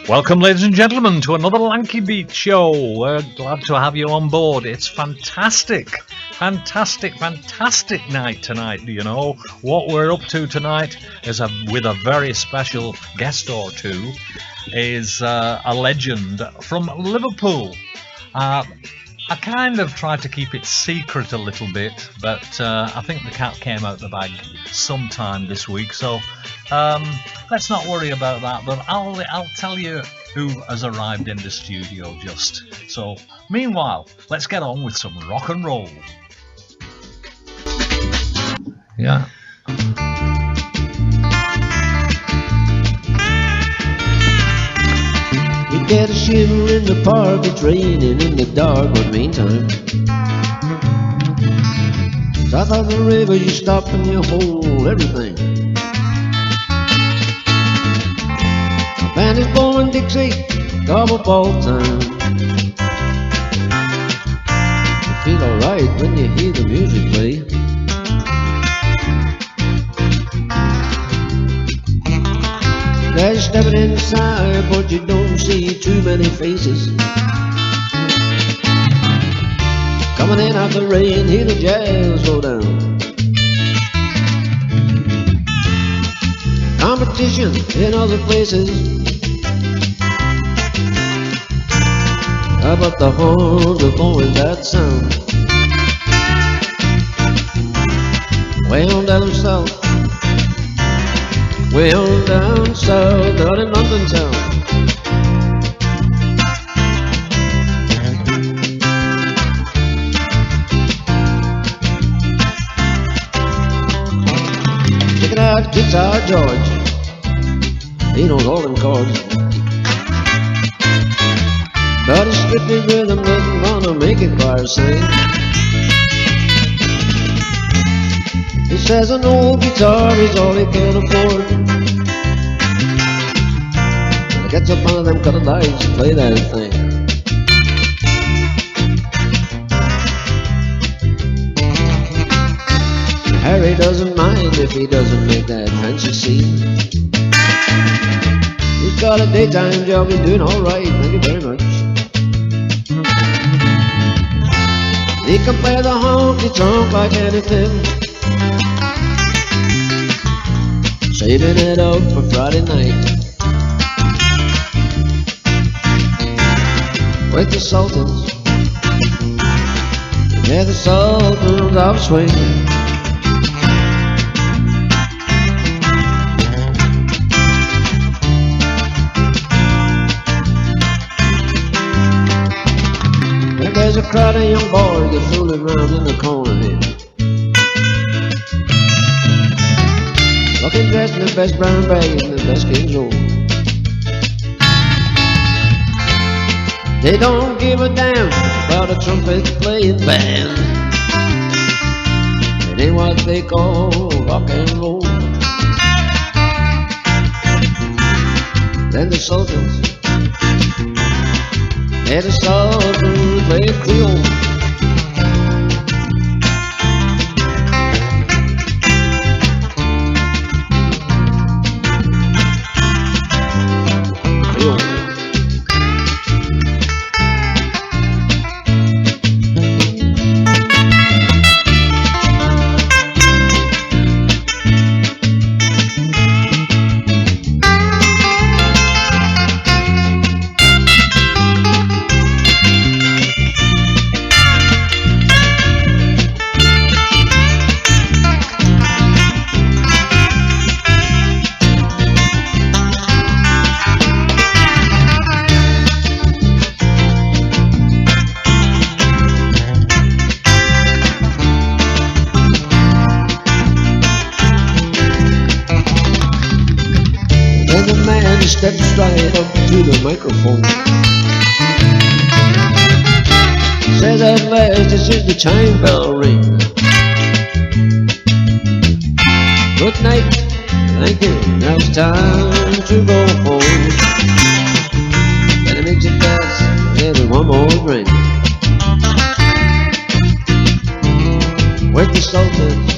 Welcome, ladies and gentlemen, to another Lanky Beat show. We're glad to have you on board. It's fantastic night tonight. You know what we're up to tonight is with a very special guest or two is a legend from Liverpool. I kind of tried to keep it secret a little bit, but I think the cat came out the bag sometime this week, so let's not worry about that. But I'll tell you who has arrived in the studio just. So meanwhile, let's get on with some rock and roll. Yeah. You get a shiver in the park, it's raining in the dark, but meantime south of the river you stop and you hold everything. A band is blowing Dixie, double ball time. You feel alright when you hear the music play. You're stepping inside, but you don't see too many faces. Coming in out the rain, hear the jazz slow down. Competition in other places. How about the horns of blowing that sound? Way on down south. Way on down south, out in London town. Check it out, Guitar George. He knows all them chords. But his strictly rhythm doesn't wanna make it choir sing. He says an old guitar is all he can afford. When he gets up on them cut lights to play that thing. Harry doesn't mind if he doesn't make that fancy scene. He's got a daytime job, he's doing alright, thank you very much. He can play the honky-tonk like anything, saving it up for Friday night with the Sultans. Yeah, the Sultans of swing. And there's a crowd of young boys that fooling around in the corner here, looking dressed in the best brown bag and the best King's Roll. They don't give a damn about a trumpet playing band. It ain't what they call rock and roll. Then the Sultans, yeah, the Sultans play Creole. Steps right up to the microphone. Says at last, this is the chime bell ring. Good night, thank you, now it's time to go home. And it makes it fast, yeah, there's one more ring. With the Sultans,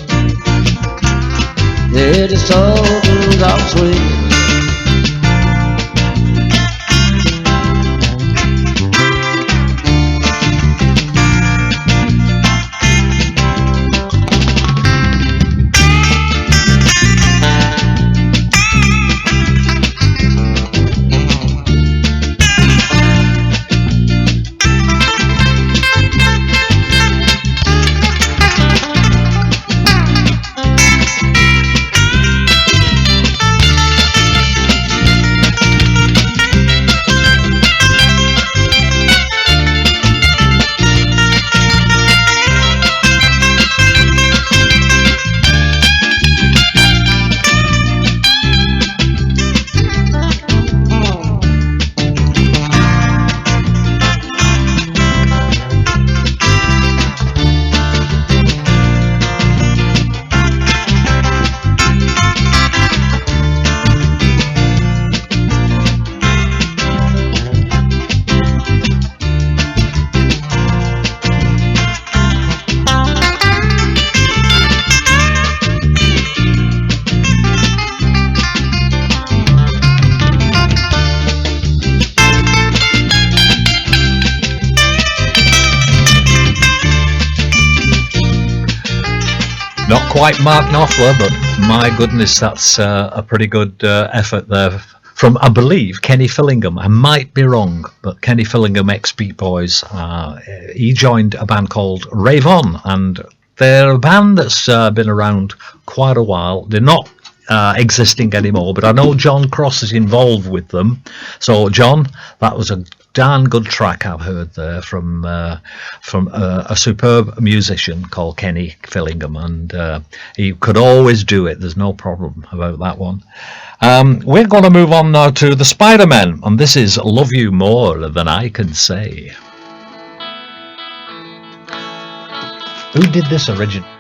yeah, the Sultans of swing. quite Mark Knopfler, but my goodness, that's a pretty good effort there from, I believe, Kenny Fillingham. I might be wrong, but Kenny Fillingham, ex-Beat Boys, he joined a band called Rave On, and they're a band that's been around quite a while. They're not existing anymore, but I know John Cross is involved with them. So, John, that was a darn good track I've heard there from a superb musician called Kenny Fillingham, and he could always do it. There's no problem about that one. We're going to move on now to the Spider-Men, and this is Love You More Than I Can Say. Who did this originally?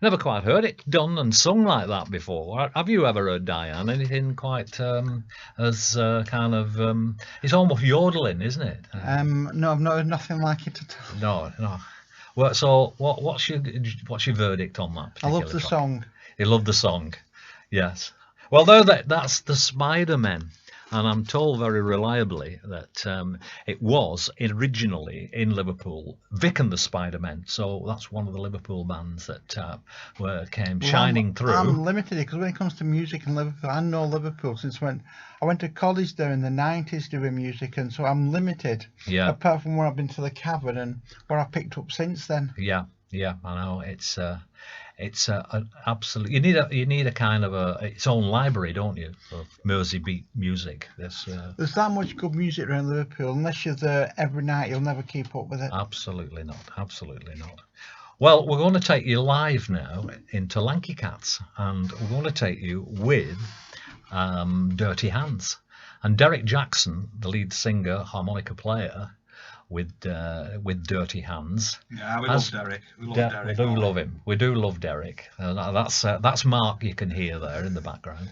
Never quite heard it done and sung like that before. Have you ever heard, Diane, anything quite as kind of... it's almost yodeling, isn't it? No, I've not heard nothing like it at all. No. Well, so what's your verdict on that? I love the song. You love the song, yes. Well, though that's the Spider-Men. And I'm told very reliably that it was originally in Liverpool, Vic and the Spider-Men. So that's one of the Liverpool bands that came shining through. I'm limited because when it comes to music in Liverpool, I know Liverpool since when I went to college there in the 90s doing music, and so I'm limited. Yeah. Apart from when I've been to the Cavern and what I've picked up since then. Yeah, I know. It's an absolute. You need a kind of its own library, don't you, of Mersey Beat music? There's that much good music around Liverpool. Unless you're there every night, you'll never keep up with it. Absolutely not. Absolutely not. Well, we're going to take you live now into Lanky Cats, and we're going to take you with Dirty Hands, and Derek Jackson, the lead singer, harmonica player. With Dirty Hands. Yeah, we love Derek. We love Derek. We do love him. We do love Derek. That's Mark you can hear there in the background.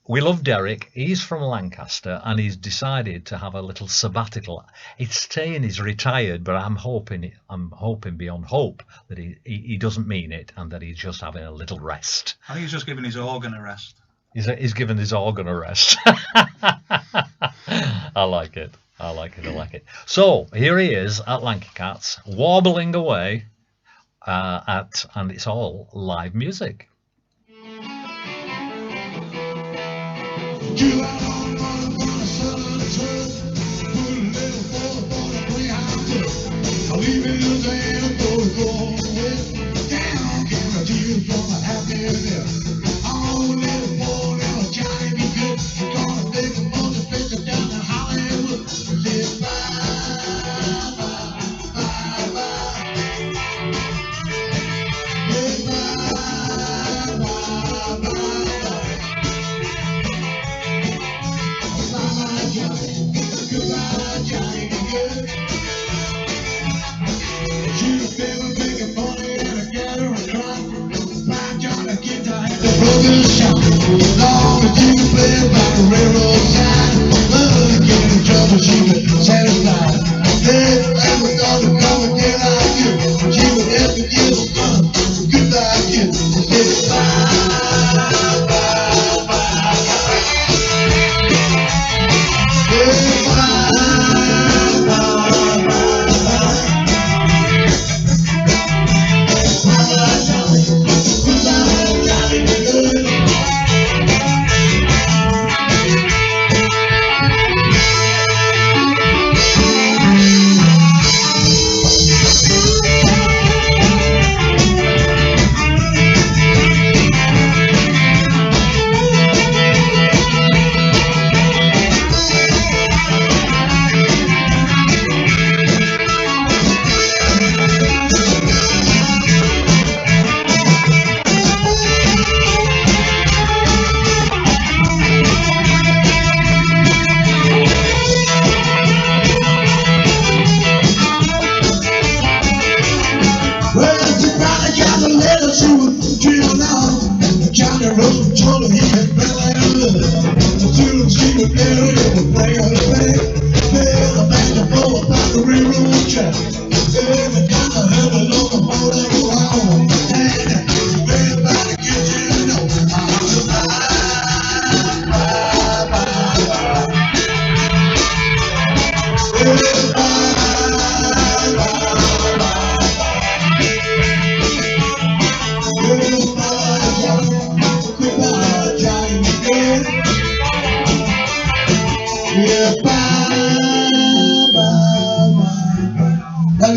we love Derek. He's from Lancaster, and he's decided to have a little sabbatical. He's saying he's retired, but I'm hoping beyond hope that he doesn't mean it, and that he's just having a little rest. I think he's just giving his organ a rest. He's given his organ a rest. I like it. I like it. So here he is at Lanky Cats, wobbling away, and it's all live music.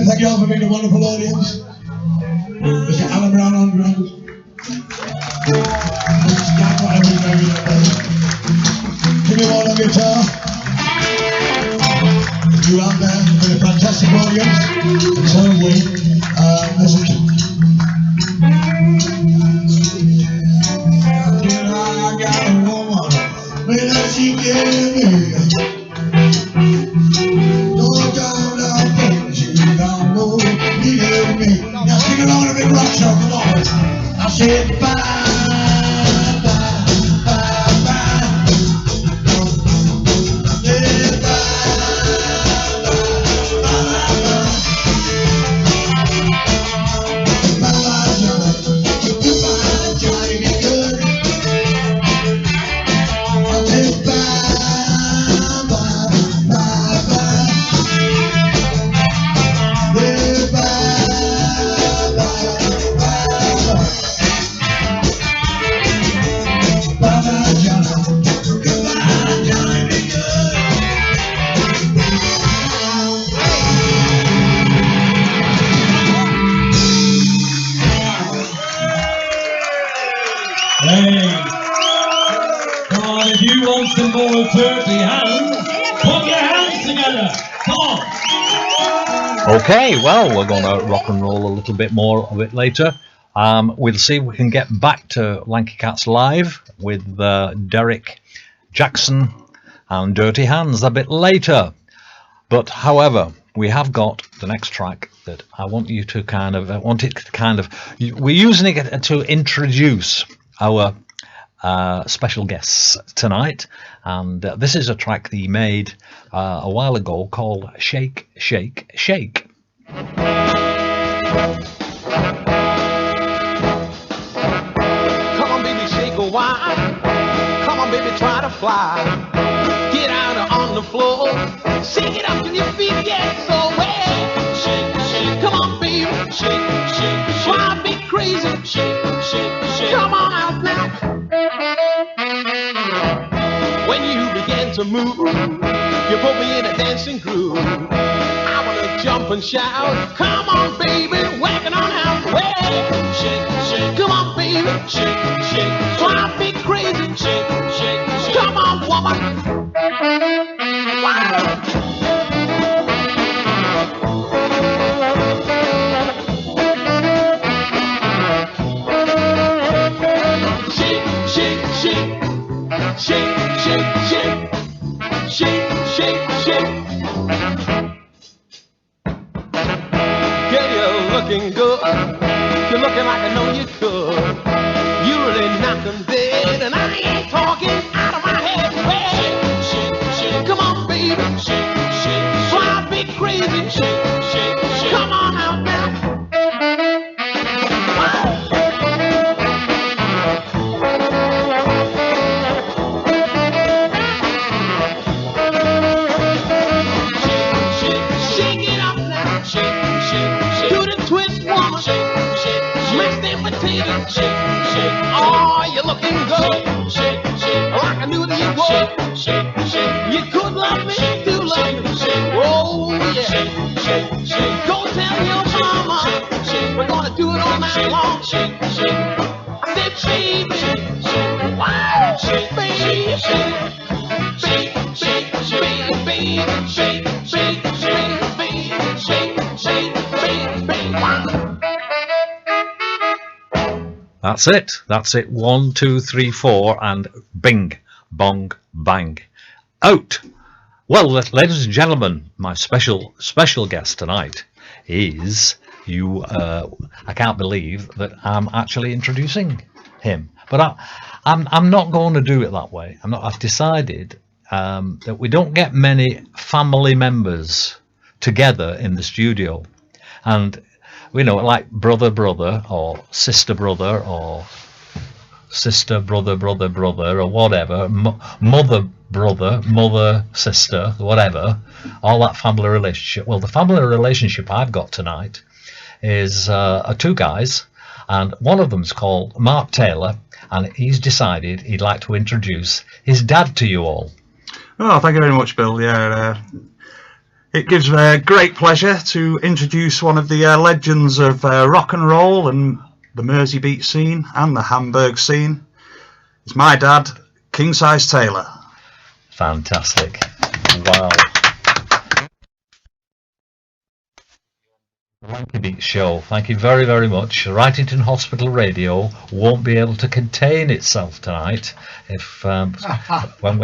Thank you all for being a wonderful audience. Mr. Alan Brown on drums. Jimmy Ward on guitar. You out there with a fantastic audience. And so have we. Listen. I got a woman without she gave me. Now sing along a big rock show, come on. I said bye, bye, bye, bye. Yeah, bye, bye, bye, bye. Bye, Johnny. Goodbye, Johnny, be good. I said bye, bye, bye, bye. Yeah, bye. If you want some more dirty hands, put your hands together. Come on. Okay, well, we're going to rock and roll a little bit more of it later. We'll see if we can get back to Lanky Cats Live with Derek Jackson and Dirty Hands a bit later. But however, we have got the next track that I want you to we're using it to introduce our special guests tonight, and this is a track that he made a while ago called Shake, Shake, Shake. Come on, baby, shake a while. Come on, baby, try to fly. Get out on the floor. Shake it up till your feet get so wet. Shake, shake. Come on, baby. Shake, shake, shake. Try to be crazy. Shake, shake, shake. Come on out now. When you begin to move, you put me in a dancing groove. I wanna jump and shout. Come on, baby, whacking on out. Way. Shake, shake. Come on, baby. Shake, shake. Try to be crazy. Shake, shake, shake. Come on, woman. Wow. Shake, shake, shake. Shake, shake, shake. Shake, shake, shake. Girl, you're looking good. You're looking like I know you could. You really knock 'em dead, and I ain't talking out of my head. Well, shake, shake, shake. Come on, baby. Shake, shake, shake. Try to be crazy. Shake, shake, shake. Come on out now. Wow. Shake it up now. Shake, shake, shake. Do the twist, woman. Shake, shake, shake. Mix them potatoes. Shake, shake. Oh, you're looking good. Shake, shake. Like I knew that you would. Shake, shake. You could love me, do love me. Shake, oh yeah. Shake, shake, shake. Go tell your mama. Shake, we're gonna do it all night long. Shake, shake. I said, baby. Shake, shake. Wow. Shake, baby. Shake, shake, shake, shake, baby. Shake, shake, shake, baby. Shake, shake, shake, baby. Wow. That's it. That's it. 1, 2, 3, 4, and bing, bong, bang. Out. Well, ladies and gentlemen, my special guest tonight is you. I can't believe that I'm actually introducing him, but I'm not going to do it that way. I've decided that we don't get many family members together in the studio, and we know, like brother or sister brother or sister brother or whatever, mother brother, mother sister, whatever, all that family relationship. Well, the family relationship I've got tonight is two guys, and one of them's called Mark Taylor, and he's decided he'd like to introduce his dad to you all. Oh, thank you very much, Bill. Yeah, it gives great pleasure to introduce one of the legends of rock and roll and the Mersey Beat scene and the Hamburg scene. It's my dad, Kingsize Taylor. Fantastic. Wow. The Lanky Beat show. Thank you very, very much. Wrightington Hospital Radio won't be able to contain itself tonight if when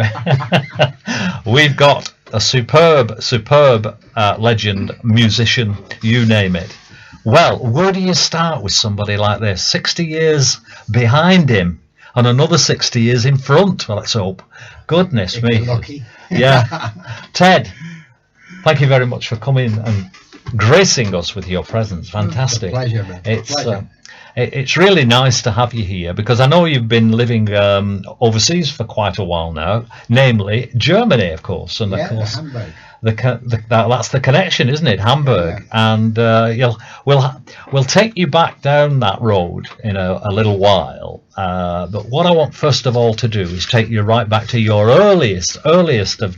we've got a superb legend, musician, you name it. Well, where do you start with somebody like this? 60 years behind him and another 60 years in front. Well, let's hope. Goodness me. Lucky. Yeah. Ted, thank you very much for coming and gracing us with your presence. Fantastic. It's a pleasure, man. It's really nice to have you here, because I know you've been living overseas for quite a while now, namely Germany, of course, and of course Hamburg. That's the connection, isn't it? Hamburg. Yeah. And we'll take you back down that road in a little while. But what I want first of all to do is take you right back to your earliest of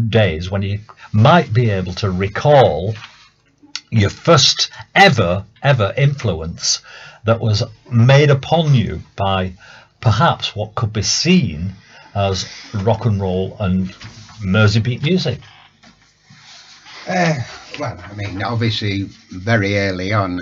days, when you might be able to recall your first ever influence that was made upon you by perhaps what could be seen as rock and roll and Mersey Beat music. Well, I mean, obviously, very early on,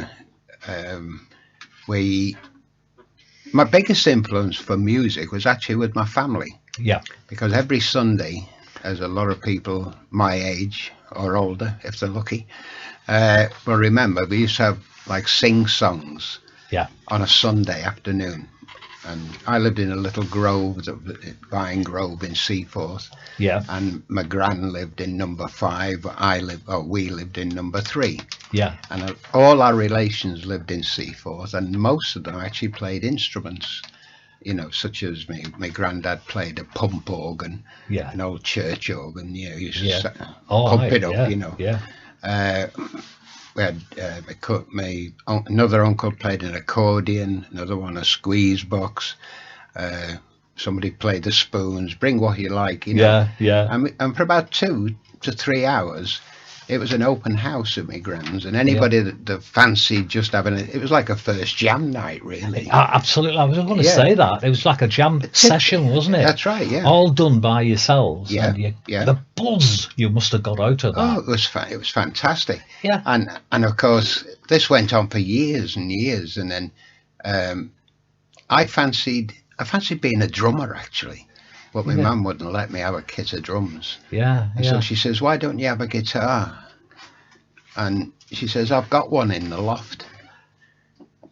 my biggest influence for music was actually with my family. Yeah. Because every Sunday, as a lot of people my age or older, if they're lucky, will remember, we used to have like sing songs. Yeah. On a Sunday afternoon. and I lived in a little grove, vine grove in Seaforth. Yeah. And my gran lived in number 5. We lived in number 3. Yeah. And all our relations lived in Seaforth, and most of them actually played instruments, such as my granddad played a pump organ, Yeah. an old church organ. He used to Yeah. pump it up, Yeah. We had another uncle played an accordion, another one a squeeze box. Somebody played the spoons. Bring what you like, Yeah. Yeah. And for about 2 to 3 hours, it was an open house at my grand's, and anybody that fancied just having it was like a first jam night, really. Absolutely, I was going to say that. It was like a jam session, wasn't it? That's right, yeah. All done by yourselves. Yeah, and yeah. The buzz you must have got out of that. Oh, it was fantastic. Yeah. And of course, this went on for years and years, and then I fancied being a drummer, actually. But my mum wouldn't let me have a kit of drums. Yeah, And so she says, why don't you have a guitar? And she says, I've got one in the loft.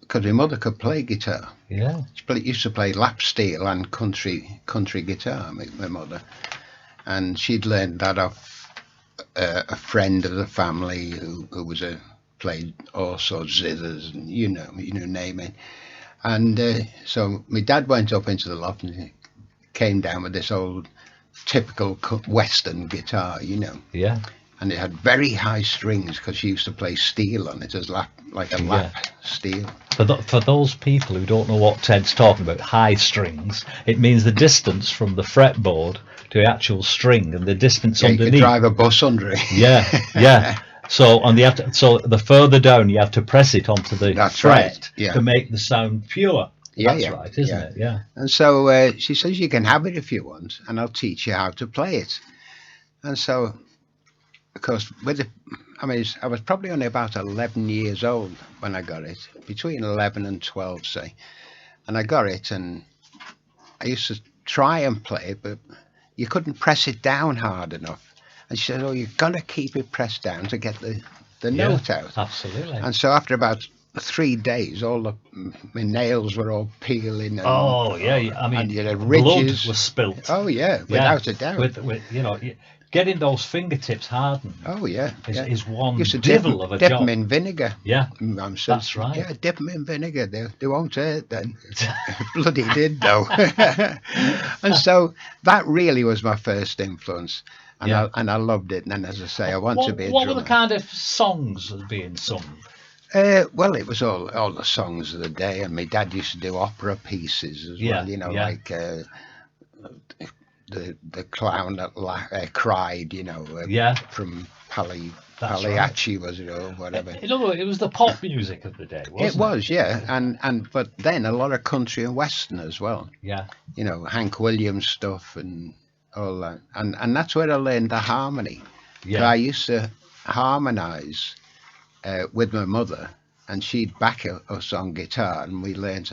Because my mother could play guitar. Yeah. She used to play lap steel and country guitar, my mother. And she'd learned that off a friend of the family who played all sorts of zithers, and name it. And so my dad went up into the loft and came down with this old typical Western guitar, Yeah. and it had very high strings because she used to play steel on it as lap steel. For those people who don't know what Ted's talking about, high strings, it means the distance from the fretboard to the actual string and the distance underneath. You could drive a bus under it. Yeah. So so the further down you have to press it onto the fret to make the sound pure. That's right, isn't it? Yeah. And so she says, you can have it if you want, and I'll teach you how to play it. And so, of course, I was probably only about 11 years old when I got it, between 11 and 12, say. And I got it, and I used to try and play it, but you couldn't press it down hard enough. And she said, oh, you've got to keep it pressed down to get the note out. Absolutely. And so after about 3 days, my nails were all peeling. And, and you had ridges. Blood was spilt. Oh yeah, without a doubt. With getting those fingertips hardened. Oh yeah, is one used to devil of a dip job. them in vinegar. Yeah, that's right. Yeah, dip them in vinegar. They won't hurt then. Bloody did though. And so that really was my first influence. And I loved it. And then, as I say, I want to be a drummer. What were the kind of songs that were being sung? Well, it was all the songs of the day, and my dad used to do opera pieces as well. Like the clown that cried. From Pagliacci, was it, or whatever? In other words, it was the pop music of the day, wasn't it? It was, yeah, but then a lot of country and western as well. Yeah. Hank Williams stuff and all that, and that's where I learned the harmony. Yeah. I used to harmonise with my mother, and she'd back us on guitar, and we learned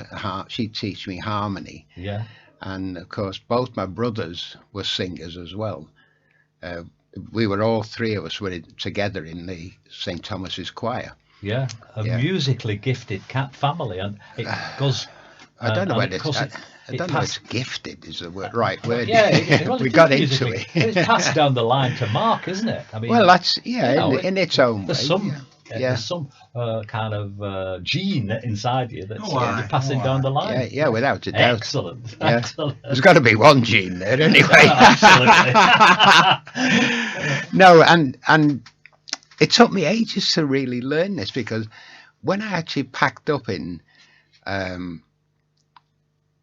she'd teach me harmony. Yeah. And of course, both my brothers were singers as well. We were all 3 of us were together in the St. Thomas's choir. Yeah, musically gifted cat family, and it goes. I don't know whether it's gifted is the right word. Yeah, we got into it. It's passed down the line to Mark, isn't it? I mean, well, that's in its own way. There's some kind of gene inside you that's you're passing down the line. Yeah, without a doubt. Excellent. Yeah. Excellent. There's got to be one gene there anyway. Absolutely. No, and it took me ages to really learn this, because when I actually packed up in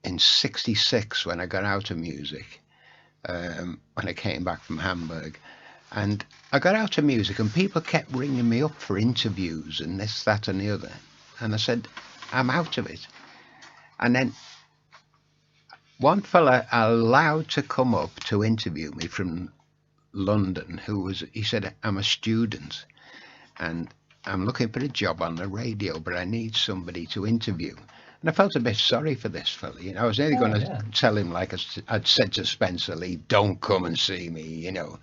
'66, when I got out of music, when I came back from Hamburg, and I got out of music, and people kept ringing me up for interviews and this, that, and the other, and I said, I'm out of it. And then one fella allowed to come up to interview me from London, he said, I'm a student and I'm looking for a job on the radio, but I need somebody to interview. And I felt a bit sorry for this fella. I was nearly going to tell him, like I'd said to Spencer Lee, don't come and see me, right.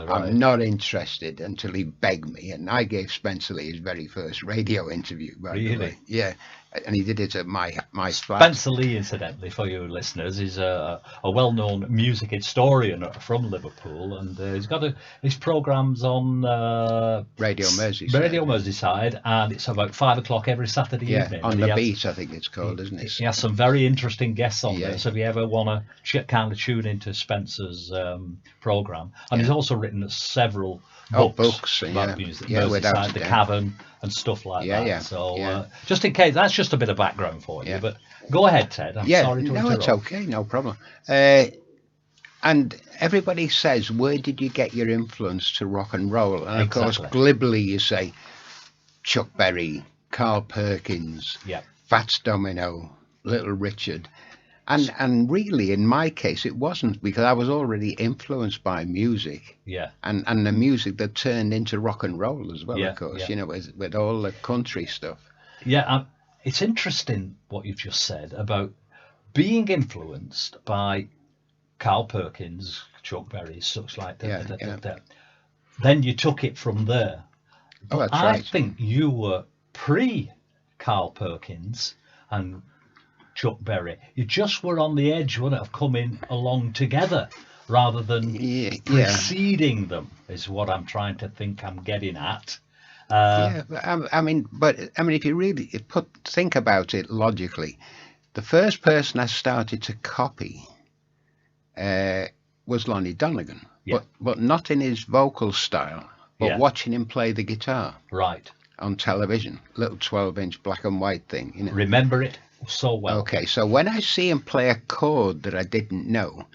I'm not interested, until he begged me. And I gave Spencer Lee his very first radio interview, by the way. Yeah. and he did it at my flat. Spencer Lee, incidentally, for you listeners, is a well-known music historian from Liverpool, and he's got his programmes on Radio Merseyside. Radio Merseyside, and it's about 5 o'clock every Saturday evening. On the Beat, I think it's called, isn't it? He has some very interesting guests on there, so if you ever want to kind of tune into Spencer's programme, and he's also written several books about music, Merseyside, The Cavern, and stuff like that. So just in case, that's just a bit of background for you. But go ahead, Ted. I'm sorry to interrupt. No, it's okay, no problem. And everybody says, where did you get your influence to rock and roll? And of course, glibly you say Chuck Berry, Carl Perkins, Fats Domino, Little Richard. And really, in my case, it wasn't, because I was already influenced by music. And the music that turned into rock and roll as well, of course, you know, with all the country stuff. It's interesting what you've just said about being influenced by Carl Perkins, Chuck Berry, such like that. Then you took it from there. But I think you were pre-Carl Perkins and Chuck Berry. You just were on the edge, weren't it, of coming along together rather than preceding them, is what I'm trying to think I'm getting at. I mean, if you really think about it logically, the first person I started to copy was Lonnie Donegan, but not in his vocal style, but watching him play the guitar on television, little 12-inch black and white thing. You know. Remember it so well. Okay, so when I see him play a chord that I didn't know,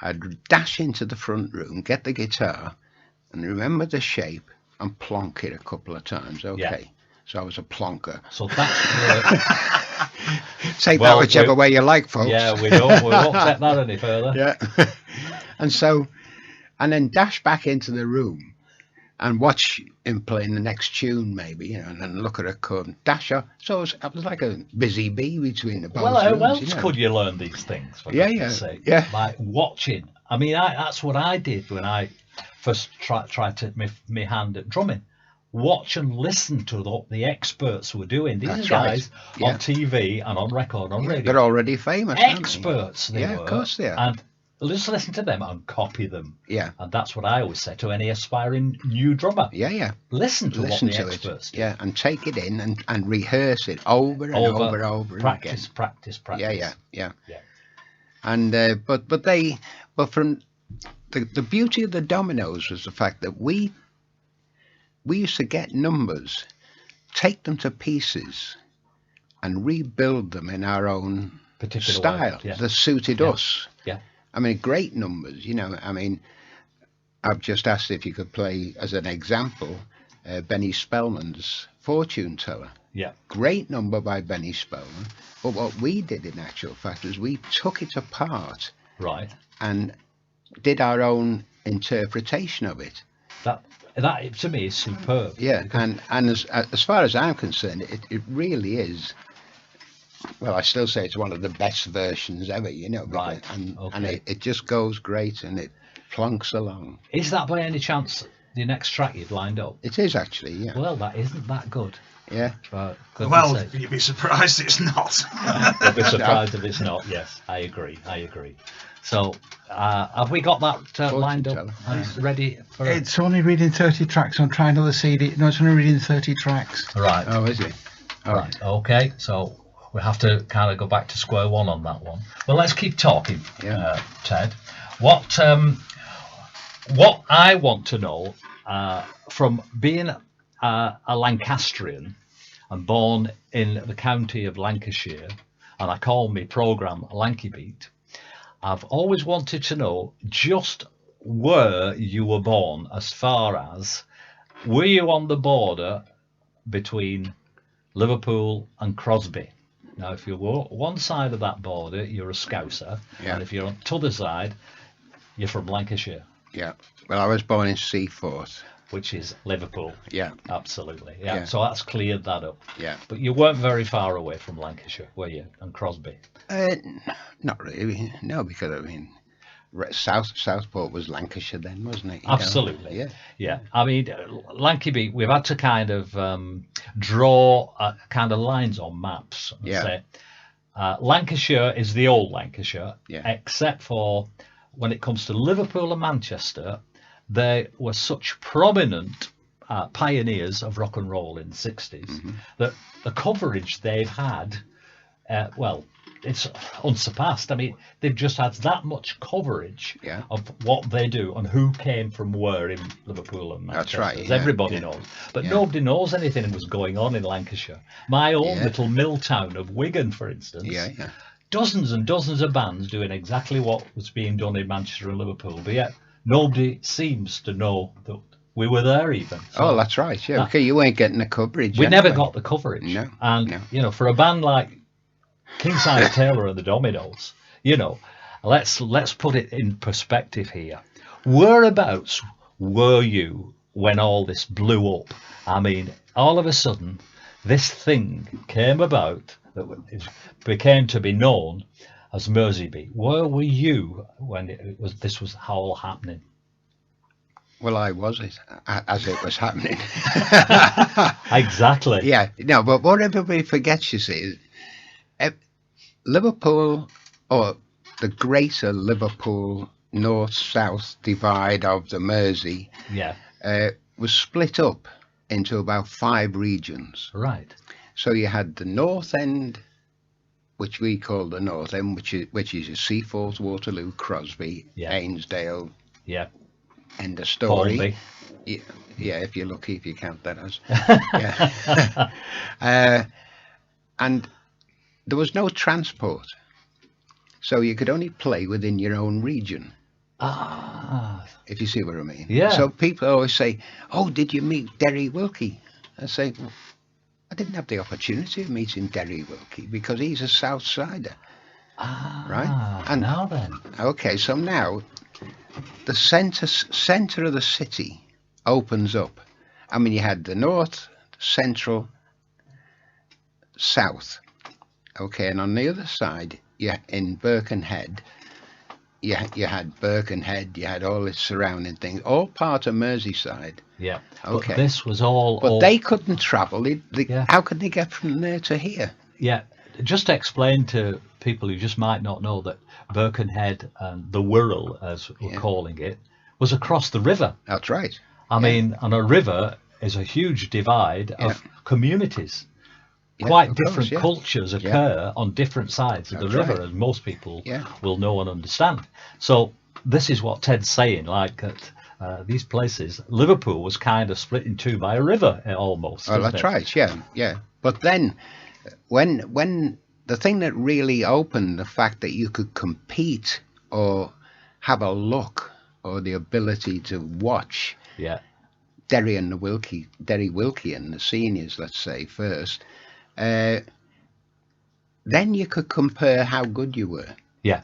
I'd dash into the front room, get the guitar, and remember the shape, and plonk it a couple of times. Okay, so I was a plonker. So that's take that whichever way you like, folks. We won't take that any further. And then dash back into the room and watch him playing the next tune, maybe, you know, and then look at a chord and dash off. So I was like a busy bee between the both. Well, how else could you learn these things? For goodness sake? Like watching. I mean, that's what I did when I first tried to my hand at drumming. Watch and listen to what the experts were doing. These guys on TV and on record, on radio. They're already famous. Experts, they were. Of course they are. And just listen to them and copy them. And that's what I always say to any aspiring new drummer. Listen to what the experts do. And take it in and rehearse it over and over practice, again. Practice. And but from the beauty of the Dominoes was the fact that we used to get numbers, take them to pieces, and rebuild them in our own particular style that suited us. I mean, great numbers, you know. I mean, I've just asked if you could play, as an example, Benny Spellman's Fortune Teller. Great number by Benny Spellman. But what we did, in actual fact, is we took it apart. And did our own interpretation of it. That to me is superb. And as far as I'm concerned, it really is. Well, I still say it's one of the best versions ever, you know. And it just goes great, and it plonks along. Is that by any chance the next track you've lined up? It is actually, Well, that isn't that good. Well, you'd be surprised it's not. You'd be surprised if it's not. Yes, I agree. So, have we got that lined up and ready for It's only reading 30 tracks. I'm trying another CD. No, it's only reading 30 tracks. Right. Oh, is it? Right. Okay. So we have to kind of go back to square one on that one. Well, let's keep talking, Ted. What I want to know, from being a Lancastrian and born in the county of Lancashire, and I call my programme Lanky Beat, I've always wanted to know just where you were born, as far as, were you on the border between Liverpool and Crosby? Now, if you're one side of that border, you're a Scouser, and if you're on the other side, you're from Lancashire. Well, I was born in Seaforth, which is Liverpool. Absolutely. So that's cleared that up. But you weren't very far away from Lancashire, were you, and Crosby? Not really. No, because I mean, Southport was Lancashire then, wasn't it? You know? Absolutely. Yeah. Yeah. I mean, Lanky Beat, we've had to kind of draw kind of lines on maps and Yeah. say Lancashire is the old Lancashire, Yeah. except for when it comes to Liverpool and Manchester, they were such prominent pioneers of rock and roll in the 60s Mm-hmm. that the coverage they've had, well, it's unsurpassed. I mean, they've just had that much coverage Yeah. of what they do and who came from where in Liverpool and That's Manchester. right, as yeah, everybody yeah. knows. But Yeah. nobody knows anything that was going on in Lancashire. My own Yeah. little mill town of Wigan, for instance, Yeah, yeah. dozens and dozens of bands doing exactly what was being done in Manchester and Liverpool, but yet nobody seems to know that we were there even. So Oh, that's right. Yeah, that- okay, you weren't getting the coverage. we never anyway. got the coverage. No, And, no. you know, for a band like Kingsize Taylor and the Dominoes, you know, let's put it in perspective here. Whereabouts were you when all this blew up? I mean, all of a sudden, this thing came about that it became to be known as Mersey Beat. Where were you when this was all happening? Well, I was it as it was happening. Exactly. Yeah, no, but what everybody forgets, you see, is Liverpool, or the greater Liverpool north-south divide of the Mersey, Yeah. was split up into about 5 regions. Right. So you had the north end, which we call the north end, which is your Seaforth, Waterloo, Crosby, Yeah. Ainsdale, Yeah. end of story. Hornby. Yeah, if you're lucky, if you count that as. Yeah. And there was no transport, so you could only play within your own region, Ah. if you see what I mean. Yeah. So people always say, "Oh, did you meet Derry Wilkie?" I say, well, I didn't have the opportunity of meeting Derry Wilkie because he's a South Sider. Ah. Right. And- now then. Okay, so now the centre of the city opens up. I mean, you had the north, central, south. Okay, and on the other side, in Birkenhead, you had Birkenhead, you had all its surrounding things, all part of Merseyside. Yeah. Okay. But this was all. But they couldn't travel. Yeah. How could they get from there to here? Yeah. Just explain to people who just might not know that Birkenhead and the Wirral, as we're Yeah. calling it, was across the river. That's right. I mean, and a river is a huge divide of communities. Yeah, Quite of course, different yeah. cultures occur on different sides of the That's river, right. as most people Yeah. will know and understand. So this is what Ted's saying, like that these places, Liverpool was kind of split in two by a river almost. Oh, isn't that's it? right. Yeah, yeah. But then, when the thing that really opened the fact that you could compete or have a look or the ability to watch Yeah. Derry Wilkie and the seniors, let's say first, then you could compare how good you were, Yeah.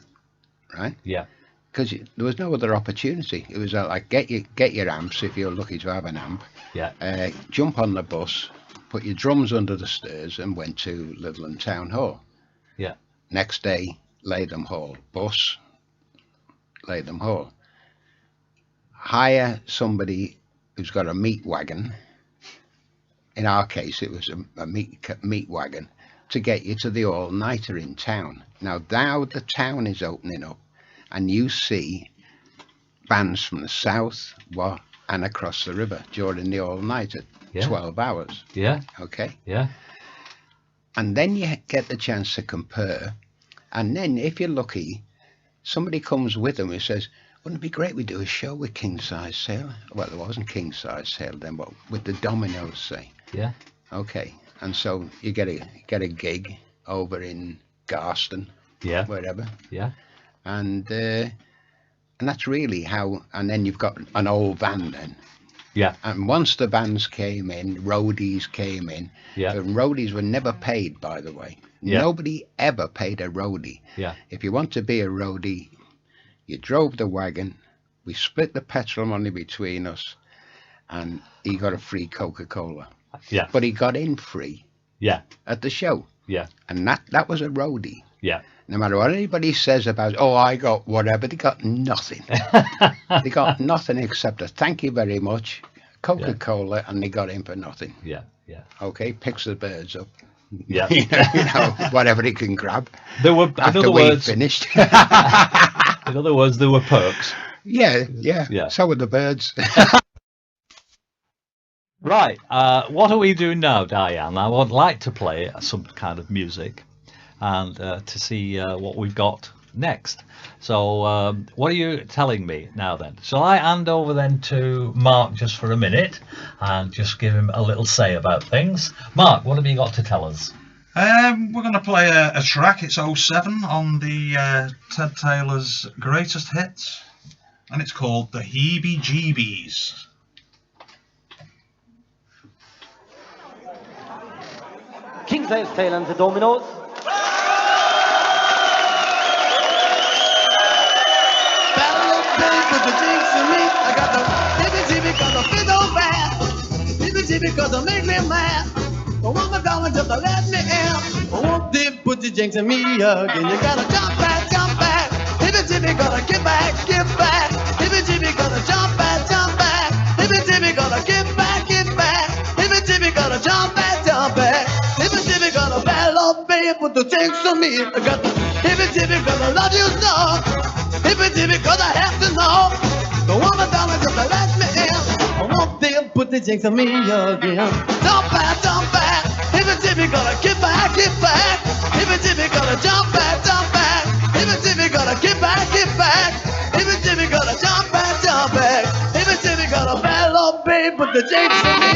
right? Yeah. Because there was no other opportunity. It was like get your amps if you're lucky to have an amp. Yeah. Jump on the bus, put your drums under the stairs, and went to Litherland Town Hall. Yeah. Next day, Latham Hall. Bus, Latham Hall. Hire somebody who's got a meat wagon. In our case, it was a meat wagon to get you to the all-nighter in town. Now the town is opening up, and you see bands from the south and across the river during the all-nighter, Yeah. 12 hours. Yeah. Okay. Yeah. And then you get the chance to compare. And then, if you're lucky, somebody comes with them who says, wouldn't it be great we do a show with Kingsize Taylor? Well, there wasn't Kingsize Taylor then, but with the Dominoes, say. Yeah. Okay. And so you get a gig over in Garston, Yeah. wherever. Yeah. And that's really how, and then you've got an old van then. Yeah. And once the vans came in, roadies came in. Yeah. And roadies were never paid, by the way. Yeah. Nobody ever paid a roadie. Yeah. If you want to be a roadie, you drove the wagon, we split the petrol money between us, and he got a free Coca-Cola. Yeah. But he got in free Yeah. at the show. Yeah. And that was a roadie. Yeah. No matter what anybody says about, oh, I got whatever, they got nothing. They got nothing except a thank you very much, Coca-Cola, and they got in for nothing. Yeah. Yeah. Okay, picks the birds up. Yeah. you know, whatever he can grab. There were, in After other we words, finished. in other words, there were perks. Yeah. So were the birds. Right. What are we doing now, Diane? I would like to play some kind of music, and to see what we've got next. So, what are you telling me now then? Shall I hand over then to Mark just for a minute and just give him a little say about things? Mark, what have you got to tell us? We're going to play a track. It's 07 on the Ted Taylor's greatest hits, and it's called The Heebie Jeebies. Kingsize Taylor and the Dominoes. With the jinx in me, I got the hippie-jibbie cause I feel so bad. Hippie-jibbie cause I make me mad. I want my darling just to let me in. I won't dip put the jinx in me again. You gotta jump back, jump back. Hippie-jibbie gotta get back, get back. Hippie-jibbie gotta jump back, jump back. Hippie-jibbie gotta get back, get back. Hippie-jibbie gotta jump back, jump back. Hippie-jibbie gotta battle, babe, put the jinx on me. I got the hippie-jibbie cause I love you so. Hippie-jibbie cause I have to know. The woman down just to let me in. I won't dare put the jinx on me again. Jump back, jump back. Hippie-jibbie gotta get back, get back. Hippie-jibbie gotta jump back, jump back. Hippie-jibbie gotta get back, get back. Hippie-jibbie gotta jump back, jump back. Hippie-jibbie gotta battle, babe, put the jinx on me.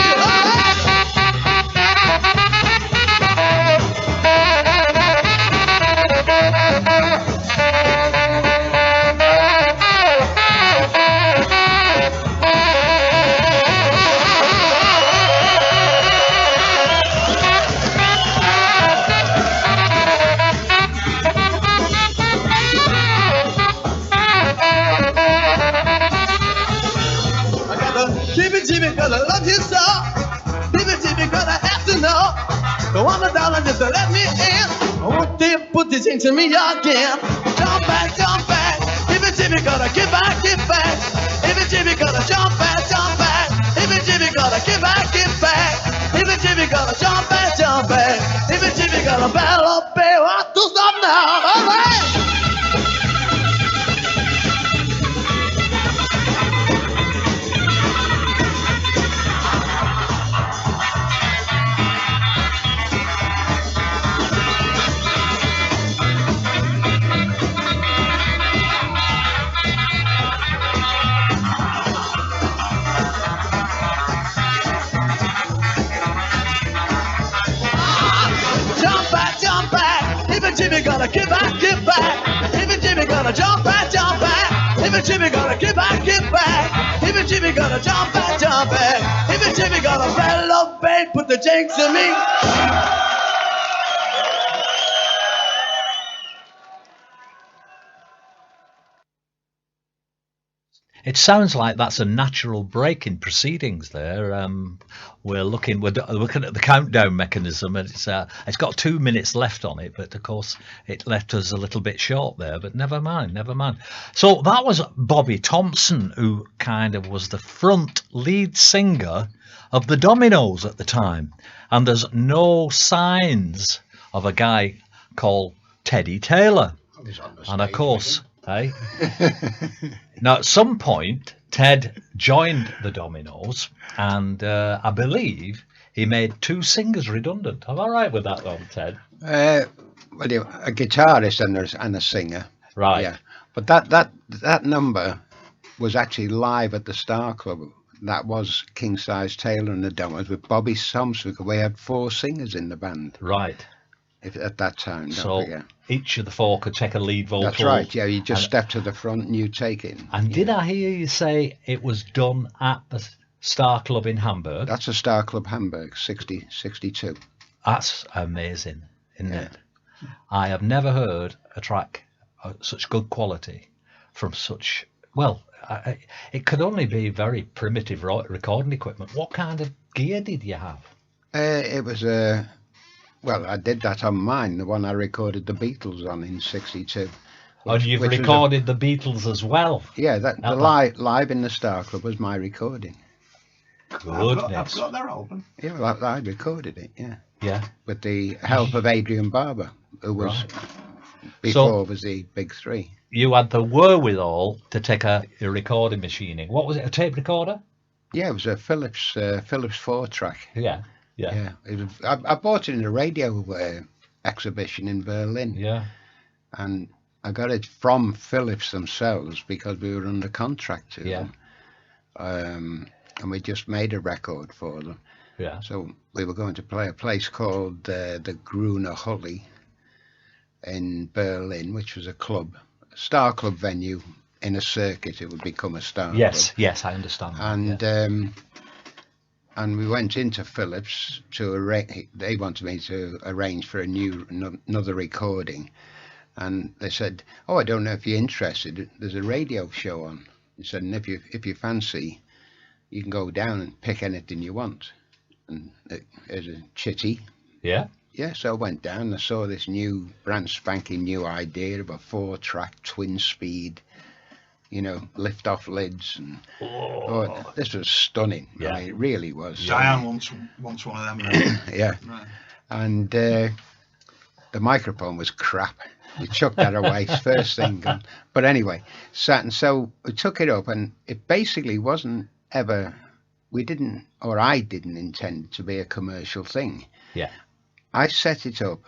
Hippie-jibbie cause I love you so. Hippie-jibbie cause I have to know. The $1 just to let me in. I won't dare put this into me again. Jump back, jump back. Hippie-jibbie gotta get back, get back. Hippie-jibbie gotta jump back, jump back. Hippie-jibbie gotta get back, get back. Hippie-jibbie gotta jump back, jump back. Hippie-jibbie gotta battle up, babe. I have to stop now. All right. Hippie-jibbie gotta get back, get back. Hippie-jibbie gotta jump back, jump back. Hippie-jibbie gotta get back, get back. Hippie-jibbie gotta jump back, jump back. Hippie-jibbie gotta rattle up, babe, put the jinx in me. It sounds like that's a natural break in proceedings there. We're looking at the countdown mechanism, and it's got 2 minutes left on it, but of course it left us a little bit short there, but never mind, never mind. So that was Bobby Thompson, who kind of was the front lead singer of the Dominoes at the time, and there's no signs of a guy called Teddy Taylor. And of course, hey. Now, at some point, Ted joined the Dominoes, and I believe he made 2 singers redundant. Am I right with that, though, Ted? Well, a guitarist and a singer. Right. Yeah, but that number was actually live at the Star Club. That was Kingsize Taylor and the Dominoes with Bobby Thompson, because we had 4 singers in the band. Right. At that time, so each of the 4 could take a lead vocal. That's right, yeah, you just step to the front and you take it. And did I hear you say it was done at the Star Club in Hamburg? That's a Star Club Hamburg, 62. That's amazing, isn't it? I have never heard a track of such good quality from such, well, it could only be very primitive recording equipment. What kind of gear did you have? It was a Well, I did that on mine, the one I recorded the Beatles on in '62. And you've which was recorded the Beatles as well. Yeah, the live in the Star Club was my recording. Goodness. I've got their album. Yeah, well, I recorded it. Yeah, Yeah. with the help of Adrian Barber, who was Right. before was the Big Three. You had the wherewithal to take a recording machine in. What was it? A tape recorder? Yeah, it was a Philips 4-track. Yeah. Yeah. Yeah, it was, I bought it in a radio exhibition in Berlin, Yeah. and I got it from Philips themselves because we were under contract to Yeah. them. And we just made a record for them. Yeah. So we were going to play a place called the Gruner Halle in Berlin, which was a Star Club venue in a circuit. It would become a Star Yes. Club. Yes, I understand. And we went into Philips to arrange. They wanted me to arrange for another recording, and they said, "Oh, I don't know if you're interested. There's a radio show on." He said, "And if you fancy, you can go down and pick anything you want." And there's a chitty. Yeah. Yeah, so I went down and I saw this brand spanking new idea of a 4-track twin speed, lift off lids, and this was stunning. Yeah. I mean, it really was. Diane wants one of them. Yeah, Right. and the microphone was crap. We chucked that away first thing gone. But anyway, so we took it up, and it basically wasn't ever. I didn't intend to be a commercial thing. Yeah. I set it up.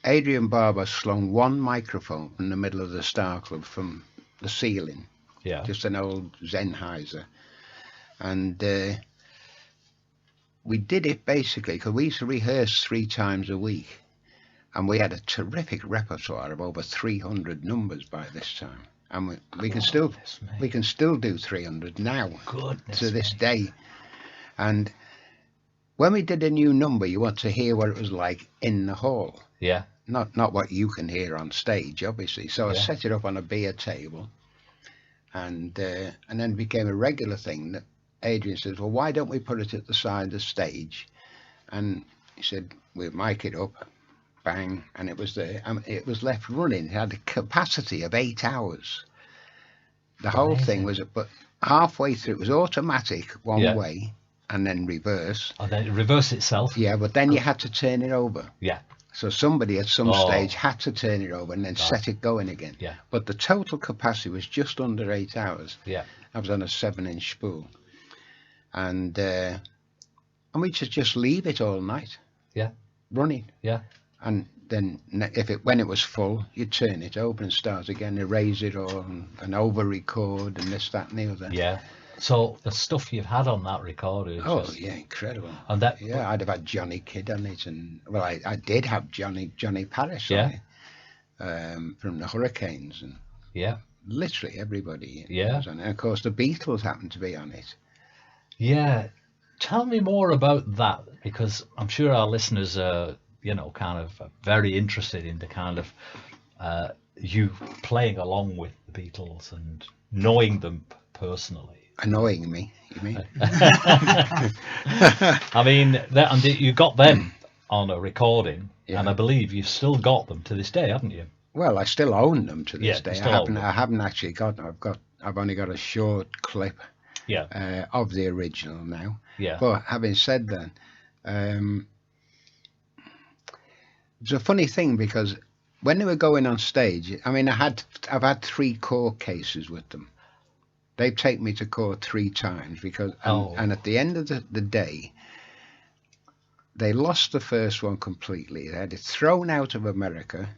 Adrian Barber slung one microphone from the middle of the Star Club from the ceiling, Yeah. just an old Sennheiser. And we did it basically because we used to rehearse 3 times a week. And we had a terrific repertoire of over 300 numbers by this time. And we can still do 300 now. Goodness to this me. day. And when we did a new number, you want to hear what it was like in the hall, Yeah. not what you can hear on stage, obviously. So I Yeah. set it up on a beer table, and then it became a regular thing that Adrian says, "Well, why don't we put it at the side of the stage?" And he said, "We'll mic it up, bang," and it was there. It was left running. It had a capacity of 8 hours. The whole thing was, but halfway through, it was automatic one Yeah. way, and then reverse. And then it reversed itself. Yeah, but then you had to turn it over. Yeah. So somebody at some Oh. stage had to turn it over and then set it going again. Yeah. But the total capacity was just under 8 hours. Yeah. I was on a 7-inch spool. And we should just leave it all night. Yeah. Running. Yeah. And then when it was full, you'd turn it over and start again, erase it all and over-record and this, that and the other. Yeah. So the stuff you've had on that record is Oh, just... yeah, incredible. And that... Yeah, I'd have had Johnny Kidd on it, and well, I did have Johnny Parrish Yeah. on it, from the Hurricanes, and Yeah. literally everybody. Yeah. Was on it. And of course, the Beatles happened to be on it. Yeah. Tell me more about that, because I'm sure our listeners are, kind of very interested in the kind of you playing along with the Beatles and knowing them personally. Annoying me, you mean? I mean, and you got them on a recording, Yeah. and I believe you've still got them to this day, haven't you? Well, I still own them to Yeah, this day. you still own them. I haven't actually got them. I've only got a short clip Yeah. of the original now. Yeah. But having said that, it's a funny thing because when they were going on stage, I mean, I've had 3 court cases with them. They've taken me to court 3 times because, and at the end of the day, they lost the first one completely. They had it thrown out of America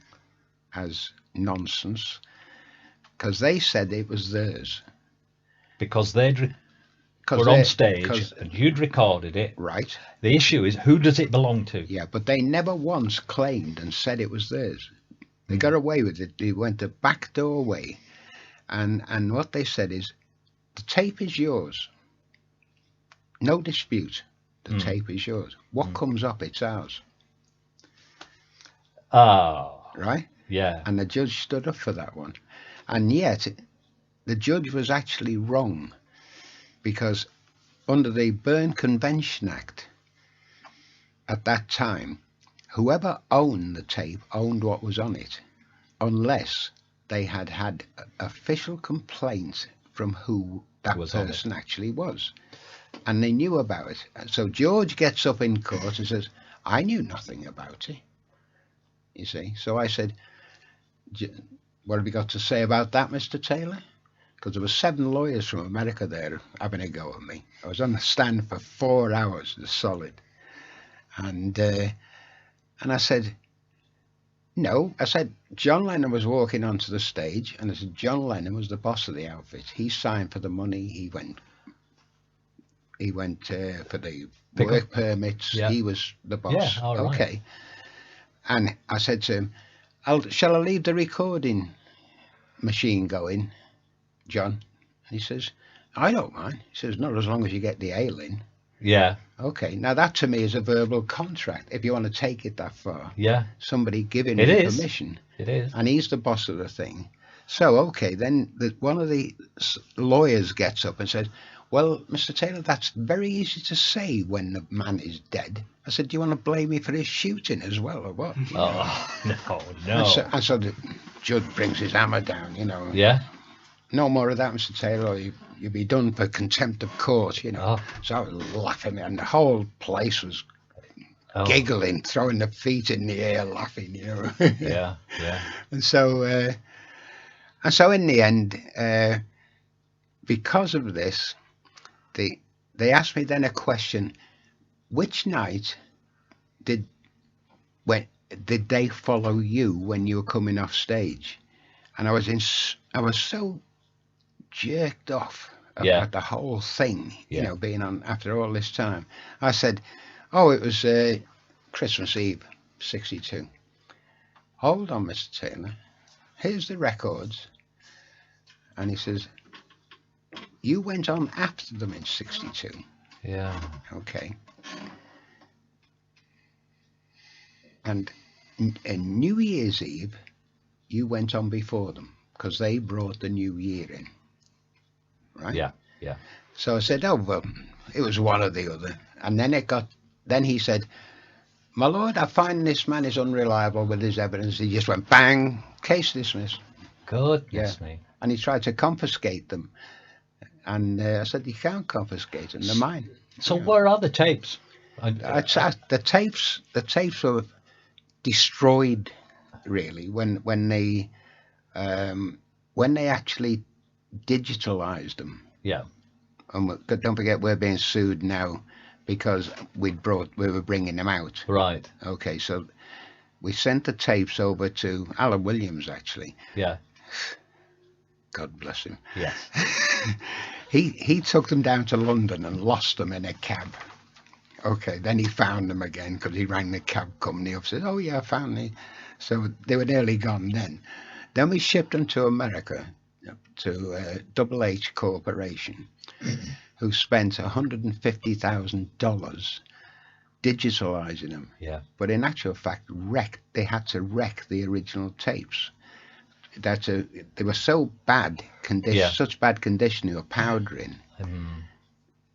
as nonsense because they said it was theirs. Because they'd were on stage and you'd recorded it. Right. The issue is, who does it belong to? Yeah, but they never once claimed and said it was theirs. They got away with it. They went the back door way. And what they said is, the tape is yours. No dispute. The tape is yours. What comes up, it's ours. Oh. Right? Yeah. And the judge stood up for that one. And yet, the judge was actually wrong. Because under the Berne Convention Act, at that time, whoever owned the tape owned what was on it, unless they had had official complaint from who that person actually was. And they knew about it. So George gets up in court and says, I knew nothing about it. You see? So I said, what have you got to say about that, Mr. Taylor? Because there were 7 lawyers from America there having a go at me. I was on the stand for 4 hours, solid. And I said, no. I said, John Lennon was walking onto the stage, and I said, John Lennon was the boss of the outfit. He signed for the money. He went for the work permits. Yeah. He was the boss. Yeah, all right. Okay. And I said to him, shall I leave the recording machine going, John? And he says, I don't mind. He says, not as long as you get the ale in. Yeah. Okay. Now that to me is a verbal contract. If you want to take it that far. Yeah. Somebody giving you permission. It is. And he's the boss of the thing. So, okay, then one of the lawyers gets up and says, well, Mr. Taylor, that's very easy to say when the man is dead. I said, do you want to blame me for his shooting as well, or what? Oh, no. And so the judge brings his hammer down, you know. Yeah. No more of that, Mr. Taylor, or you'll be done for contempt of court, you know. So I was laughing, and the whole place was giggling, throwing their feet in the air, laughing, you know. Yeah. And so in the end, because of this, they asked me then a question: which night did they follow you when you were coming off stage? And I was so jerked off about the whole thing, you know, being on after all this time. I said, oh, it was Christmas Eve, 62. Hold on, Mr. Taylor. Here's the records. And he says, you went on after them in 62. Yeah. Okay. And in New Year's Eve, you went on before them because they brought the new year in. Right? Yeah. So I said, oh, well, it was one or the other. And then he said, my lord, I find this man is unreliable with his evidence. He just went, bang, case dismissed. Goodness me. And he tried to confiscate them. And I said, you can't confiscate them, they're mine. So where are the tapes? The tapes were destroyed, really, when they actually digitalized them. Yeah. And don't forget, we're being sued now because we were bringing them out. Right. Okay, so we sent the tapes over to Alan Williams, actually. Yeah. God bless him. Yes. He took them down to London and lost them in a cab. Okay, then he found them again because he rang the cab company up and said, oh yeah, I found them. So they were nearly gone then. Then we shipped them to America, to Double H Corporation, who spent $150,000 digitalizing them. Yeah. But in actual fact, they had to wreck the original tapes. They were so bad condition, such bad condition, they were powdering.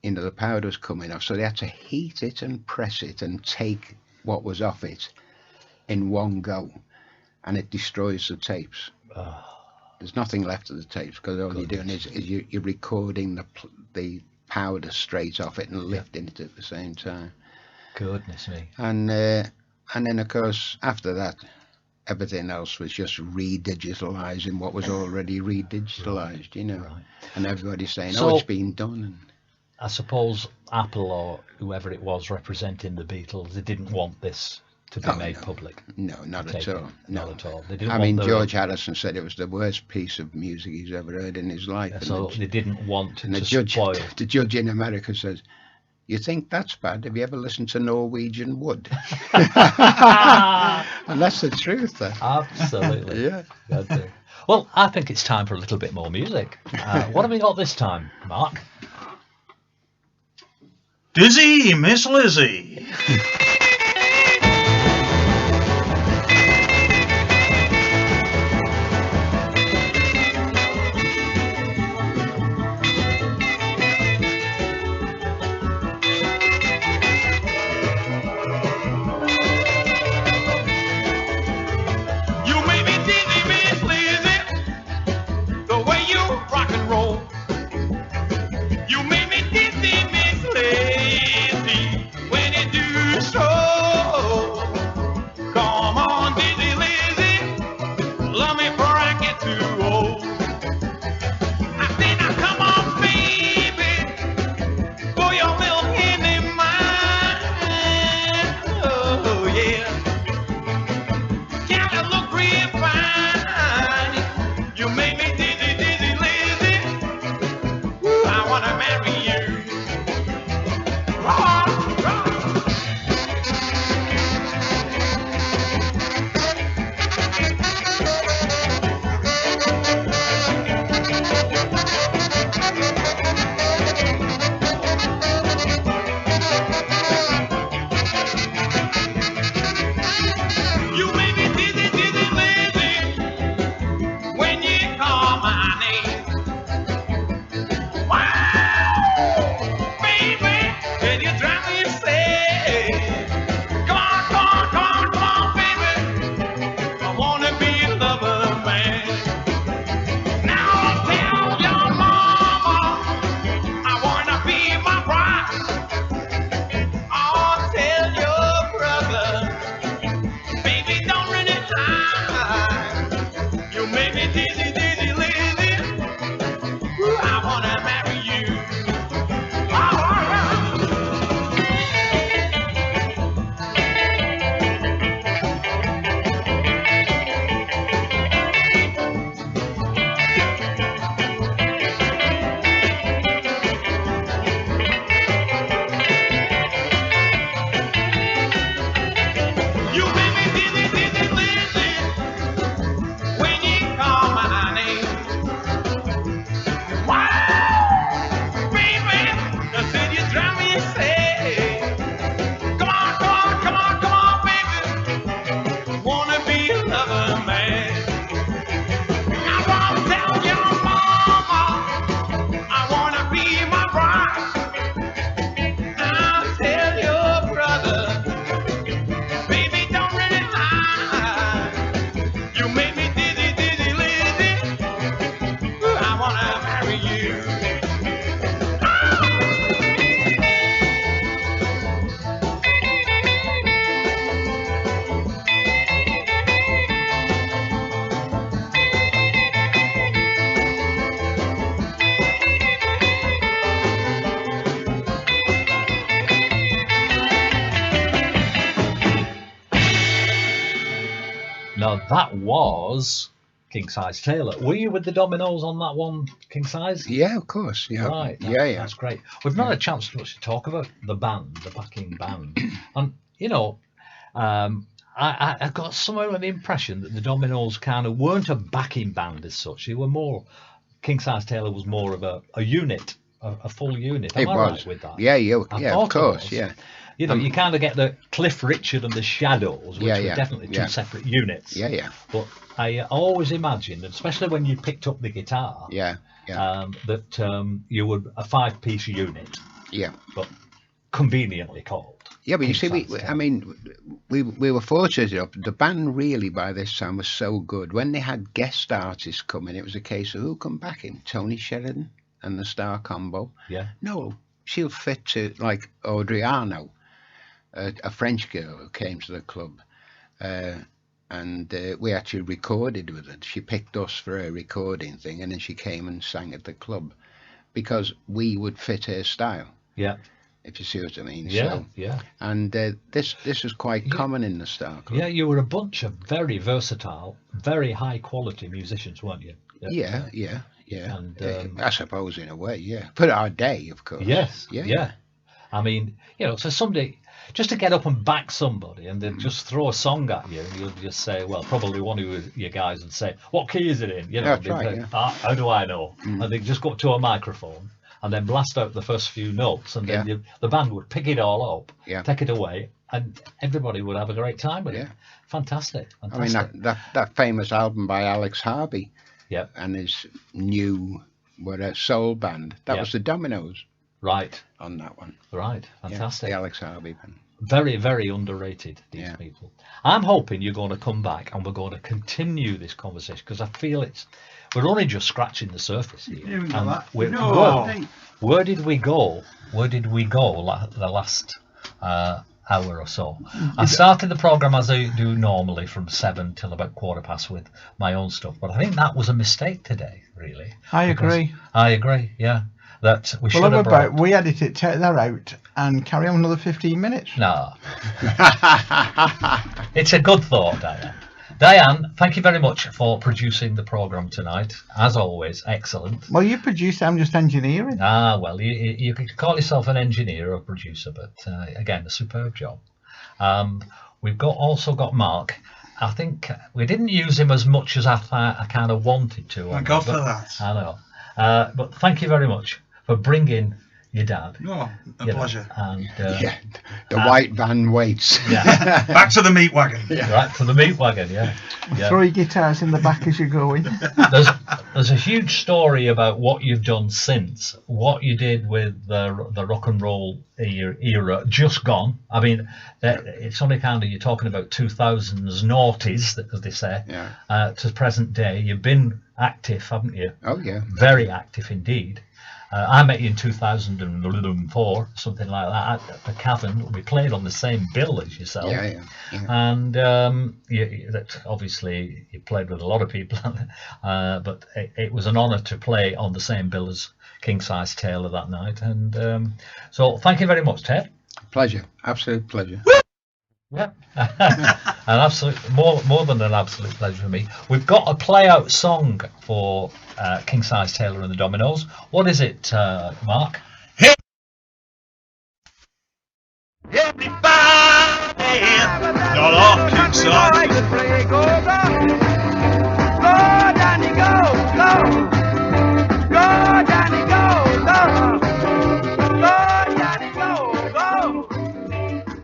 You know, the powder was coming off, so they had to heat it and press it and take what was off it in one go, and it destroys the tapes. There's nothing left of the tapes because all you're doing is you're recording the powder straight off it and lifting it at the same time. Goodness me. And then of course after that, everything else was just redigitalizing what was already redigitalized, you know. Right. And everybody's saying, oh, it's been done. And I suppose Apple or whoever it was representing the Beatles, they didn't want this to be made public. No, not at all. Not at all. They didn't I mean, George Harrison said it was the worst piece of music he's ever heard in his life. So they didn't want to spoil. The judge in America says, you think that's bad? Have you ever listened to Norwegian Wood? And that's the truth. Absolutely. Yeah. Well, I think it's time for a little bit more music. What have we got this time, Mark? Dizzy Miss Lizzie. Now that was Kingsize Taylor. Were you with the Dominoes on that one, Kingsize? Yeah, of course. Yeah. Right. Yeah. That's great. We've not had a chance to much to talk about the band, the backing band, and you know, I got somewhat of an impression that the Dominoes kind of weren't a backing band as such. They were more. Kingsize Taylor was more of a unit, a full unit. Am I right with that? Yeah, I of course. Yeah. You know, you kind of get the Cliff Richard and the Shadows, which were definitely two separate units. Yeah. But I always imagined, especially when you picked up the guitar, that you were a 5-piece unit. Yeah. But conveniently called. Yeah, but you see, we were fortunate enough. The band really by this time was so good. When they had guest artists come in, it was a case of who come back in? Tony Sheridan and the Star Combo. Yeah. No, she'll fit to like Audriano, a French girl who came to the club, and we actually recorded with her. She picked us for a recording thing, and then she came and sang at the club because we would fit her style. Yeah. If you see what I mean. Yeah, so, yeah. And this was quite common in the Star Club. Yeah, you were a bunch of very versatile, very high quality musicians, weren't you? Yeah. And I suppose in a way, yeah. For our day, of course. Yes. Yeah. I mean, you know, so somebody just to get up and back somebody and then just throw a song at you, and you'll just say, well, probably one of you guys would say, what key is it in? You know, that's right, how do I know? And they just go up to a microphone and then blast out the first few notes, and then the band would pick it all up, take it away, and everybody would have a great time with it. Fantastic. I mean, that famous album by Alex Harvey and his new soul band, that was the Dominoes. Right. On that one. Right. Fantastic. The Alex Harvey band. Very, very underrated, these people. I'm hoping you're going to come back and we're going to continue this conversation, because I feel we're only just scratching the surface here. Where did we go? The last hour or so? I started the programme as I do normally from 7 till about 7:15 with my own stuff, but I think that was a mistake today, really. I agree, yeah. That we should have brought. We edit it, take that out, and carry on another 15 minutes. No. It's a good thought, Diane. Diane, thank you very much for producing the programme tonight. As always, excellent. Well, you produce, I'm just engineering. Well, you could call yourself an engineer or producer, but again, a superb job. We've also got Mark. I think we didn't use him as much as I kind of wanted to. Thank God for that. I know. But thank you very much for bringing your dad. No, a pleasure. And, the white van waits. Yeah. Back to the meat wagon. Right, to the meat wagon, yeah. Throw your guitars in the back as you're going. There's a huge story about what you've done since, what you did with the rock and roll era just gone. I mean, it's only kind of, you're talking about 2000s noughties, as they say, to present day. You've been active, haven't you? Oh, yeah. Very active indeed. I met you in 2004, something like that, at the Cavern. We played on the same bill as yourself. Yeah. And obviously you played with a lot of people, but it was an honour to play on the same bill as Kingsize Taylor that night. And so thank you very much, Ted. Pleasure, absolute pleasure. Yeah, an absolute more than an absolute pleasure for me. We've got a play-out song for Kingsize Taylor and the Dominoes. What is it, Mark? Everybody, not off, Kingsize. Go, Danny, go. Go, Danny, go. Go, Danny, go.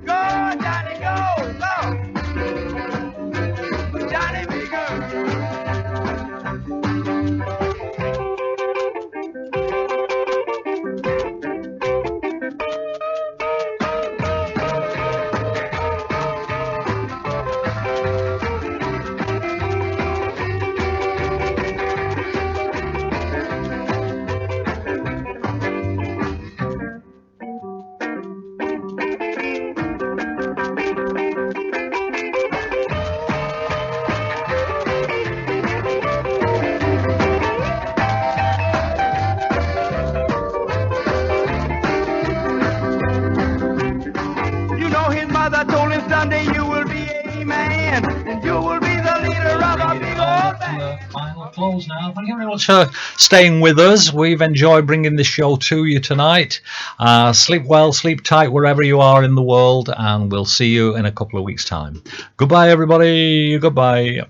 Go, Danny, go. Johnny, be good. our close now. Thank you very much for staying with us. We've enjoyed bringing this show to you tonight. Sleep well, sleep tight wherever you are in the world, and we'll see you in a couple of weeks' time. Goodbye, everybody. Goodbye.